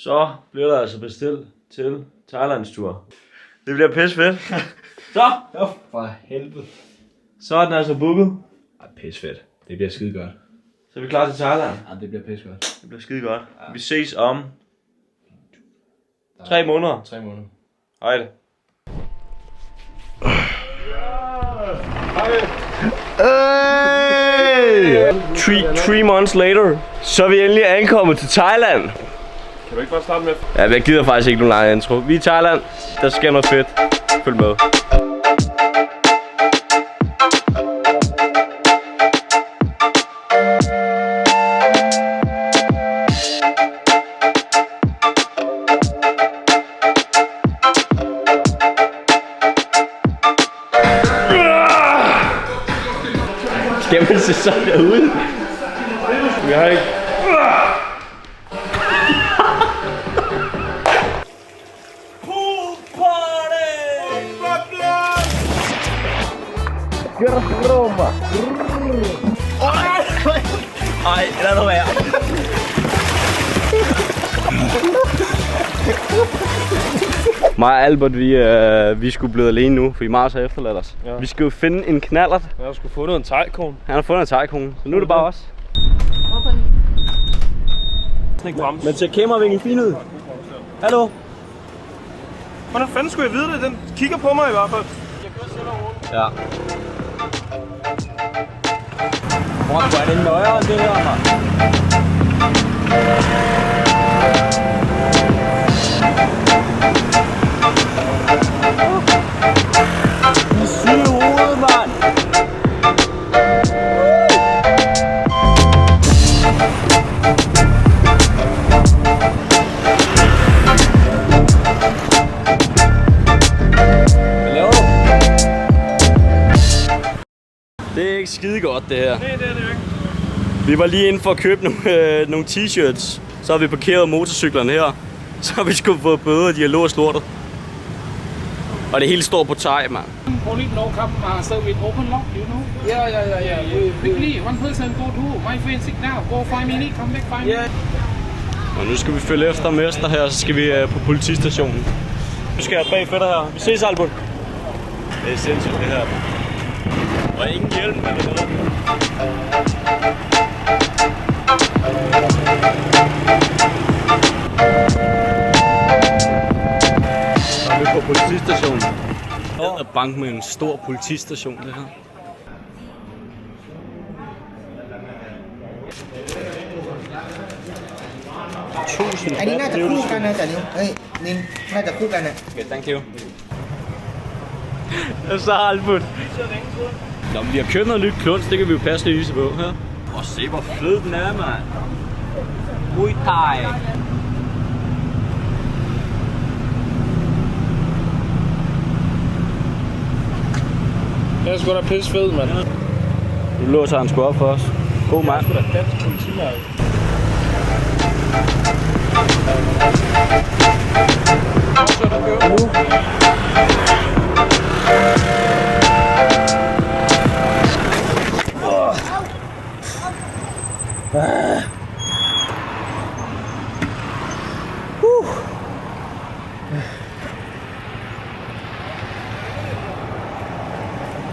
Så bliver der altså bestilt til Thailands tur. Det bliver pisse fedt. Så! For helvede. Så er den altså booket. Ej, pisse fedt. Det bliver skide godt. Så er vi klar til Thailand. Ja, det bliver pisse godt. Det bliver skide godt. Ja. Vi ses om 3 måneder. 3 måneder. Hej det. Three months later, så er vi endelig ankommet til Thailand. Kan du ikke bare starte med? Ja, jeg gider faktisk ikke nogen lang intro. Vi er i Thailand. Der sker noget fedt. Følg med. Skal man se sådan der ud? Jeg har ikke. Pool party! Ej, lad nu være. Mig og Albert, vi skulle blive alene nu, fordi Mars har efterladt os. Ja. Vi skal jo finde en knallert. Jeg har sgu fundet en thai-kone. Han har fundet en thai-kone, så nu er det bare os. Men ser kameravinklen fin ud. Hallo? Hvordan fanden skulle jeg vide det? Den kigger på mig i hvert fald. Jeg kører selv over. Ja. Hvor er det nøjere end det her, mand? I syge hovedet, mand! Det er ikke skide godt, det her. Nej, det er det jo ikke. Vi var lige inde for at købe nogle t-shirts. Så har vi parkeret motorcyklerne her. Så har vi sgu fået bøder, de har låst lortet. Og det hele står på thai, mand. Police no come service open lock, you know? Yeah. Quickly, one person go to my friend sit now. Go 5 minutes, come back 5 minutes. Og nu skal vi følge efter mester her, så skal vi på politistationen. Nu skal jeg bag fætter her. Vi ses, Albert. Det er sindssygt, det her. Og ingen hjelm eller noget. Så er vi på politistationen. Det er bank med en stor politistation, det her. Tusind. อันนี้น่าจะคู่กันนะแต่นิ้วเฮ้ยนินน่าจะคู่กันนะ Okay, thank you. Så Albert. Nå, men vi har købt noget nyt kluns, det kan vi jo passe lyse på her. Og se hvor fed den er, mand. Muay Thai. Det er sgu da pisse fed, mand. Nu låser han sgu op for os. God mand. Det er sgu da dansk politimærke. Så der kører nu.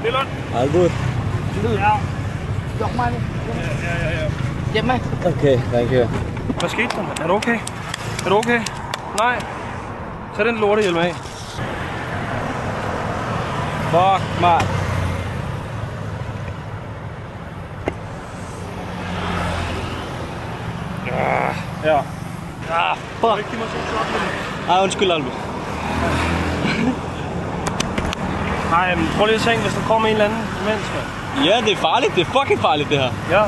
Dylan. Albert. Ja. Dok mig. Ja. Hjem mig. Okay, thank you. Hvad skete der, mand? Er du okay? Er du okay? Nej. Tag den lortehjelm af. Fuck, mand. Ja. Fuck. Ikke give mig sådan en klap. Ej, undskyld, Albert. Nej, men prøv lige at tænke, hvis der kommer en eller anden mens, mand. Ja, det er farligt. Det er fucking farligt, det her. Ja.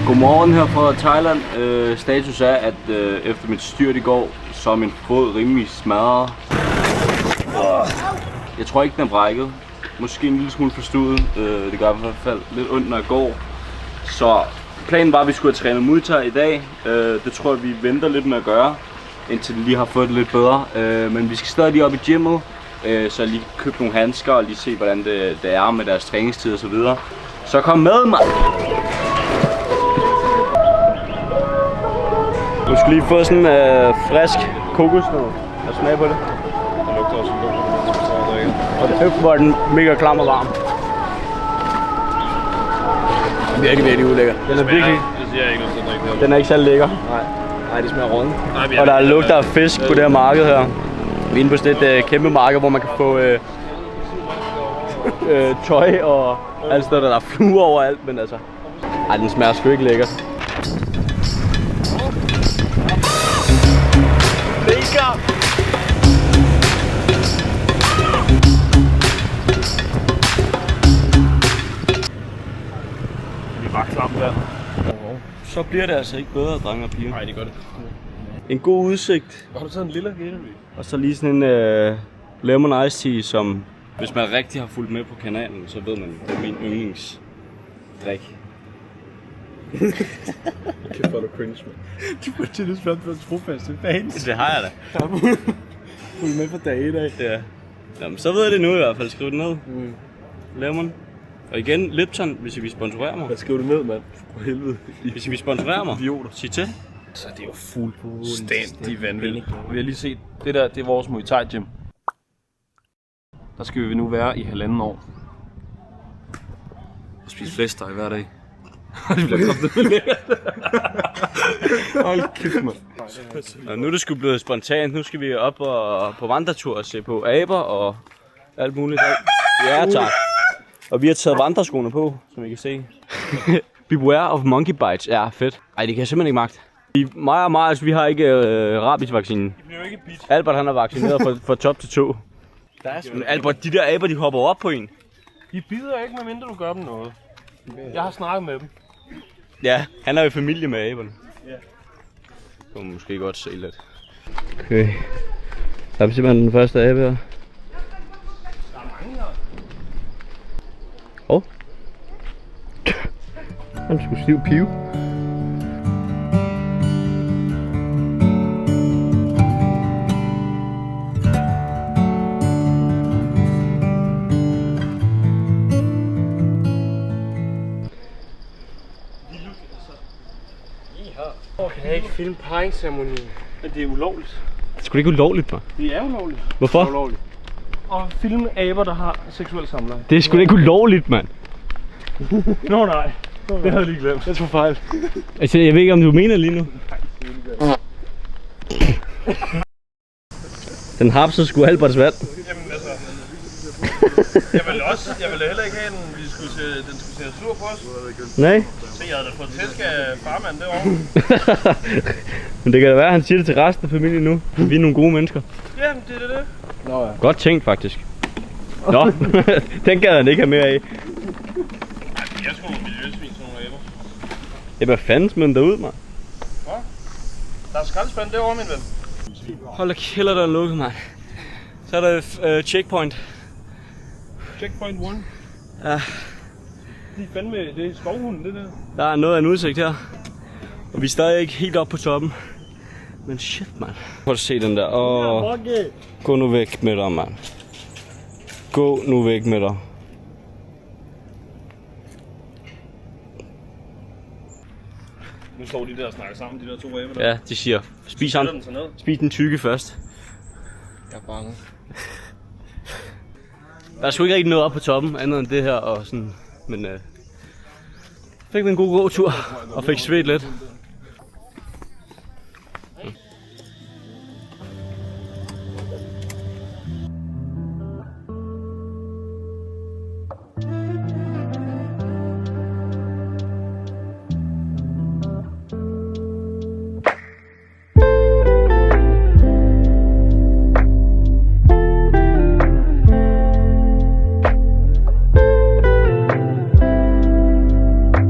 Godmorgen her fra Thailand. Status er, at efter mit styrt i går, så er min fod rimelig smadret. Jeg tror ikke, den er brækket. Måske en lille smule forstudet. Det gør i hvert fald lidt ondt, når jeg går. Så Planen var, at vi skulle have trænet Muay Thai i dag. Det tror jeg, vi venter lidt med at gøre, indtil vi lige har fået det lidt bedre. Men vi skal stadig lige op i gymmet, så lige købe nogle handsker og lige se, hvordan det er med deres træningstid og så videre. Så kom med, mand! Du skal lige få sådan en frisk kokosnød og smage på det. Det lugter også godt. Og det var den mega klam og varm. Virkelig ulækker. Den er virkelig. Det siger jeg ikke, at drikke det. Den er ikke særlig lækker. Nej, det smager rådden. Og der lugter af fisk på det her marked her. Vi er inde på sådan et kæmpe marked, hvor man kan få tøj og alt steder, der er fluer overalt, men altså. Ej, den smager sgu ikke lækkert. Lækker! Vi er bare klamt der. Så bliver det altså ikke bedre, drenge og piger. Nej, det gør det. En god udsigt. Har du taget en lille gæld? Og så lige sådan en lemon ice tea, som hvis man rigtig har fulgt med på kanalen, så ved man, det er min yndlingsdrik. Kæft, hvor er du cringe, mand. Du må til det spørge for trofaste fans. Det har jeg da. Fuld med for dag i dag. Ja. Jamen, så ved jeg det nu i hvert fald. Skriv det ned. Lemon. Og igen, Lipton, hvis I vil sponsorere mig. Hvad skriver du ned, mand? For helvede. Hvis I vil sponsorere mig, Idioter. sig til. Så det er jo fuldstændig vanvittigt. Vi har lige set, det der, det er vores Muay Thai gym. Der skal vi nu være i 1,5 år. Og spise flæskesteg hver dag. Det bliver kraftigt lækkert. Hold kæft, mand. Og nu er det sgu blevet spontant. Nu skal vi op og på vandretur og se på aber og alt muligt. Ja, tak. Og vi har taget vandreskoene på, som I kan se. Beware of monkey bites er fedt. Ej, det kan jeg simpelthen ikke magte. Mig og Marius, vi har ikke rabiesvaccinen. De bliver jo ikke bit. Albert han er vaccineret fra top til tå. Men Albert, de der aber, de hopper op på en. De bider ikke, medmindre du gør dem noget. Jeg har snakket med dem. Ja, han er jo i familie med aberne. Ja. Det kunne man måske godt se lidt. Okay. Der er simpelthen den første abe her. Der er mange her. Åh. Han skulle stiv pive. Kan jeg ikke filme parringsceremonien? Men det er ulovligt. Det skulle ikke ulovligt, hva'? Det er ulovligt. Hvorfor? Det er ulovligt. Og filme aber, der har seksuel samleje. Det er sgu da ikke ulovligt, mand. Nå nej. Det havde jeg lige glemt. Jeg tror fejl. Altså, jeg ved ikke, om du mener lige nu. Den hapser sgu Alberts vand. Jamen altså... Jeg ville heller ikke have den, den skulle se sur på os. Nej. Så jeg havde da fået tæsk af farmand derovre. Men det kan da være, at han siger det til resten af familien nu. Vi er nogle gode mennesker. Jamen, det er det. Nå ja. Godt tænkt, faktisk. Nå, den gad han ikke have mere af. Ej, jeg skulle miljøsvin sådan nogle aber. Jeg hvad fanden smed den derud, mand? Hvad? Der er skraldespand derovre, min ven. Hold da kælder, der er lukket, mand. Så er der checkpoint. Checkpoint 1. Ja. Det er fandme, det er skovhunden, det der. Der er noget af en udsigt her. Og vi er stadig ikke helt oppe på toppen. Men shit, mand. Prøv at se den der. Åh. Gå nu væk med dig, mand. Gå nu væk med dig. Nu står de der og snakker sammen, de der to aber der. Ja, de siger, spis ham. Spis den tykke først. Jeg er bange. Der er sgu ikke rigtig noget op på toppen, andet end det her og sådan. Men fik vi en god gåtur og fik svedt lidt.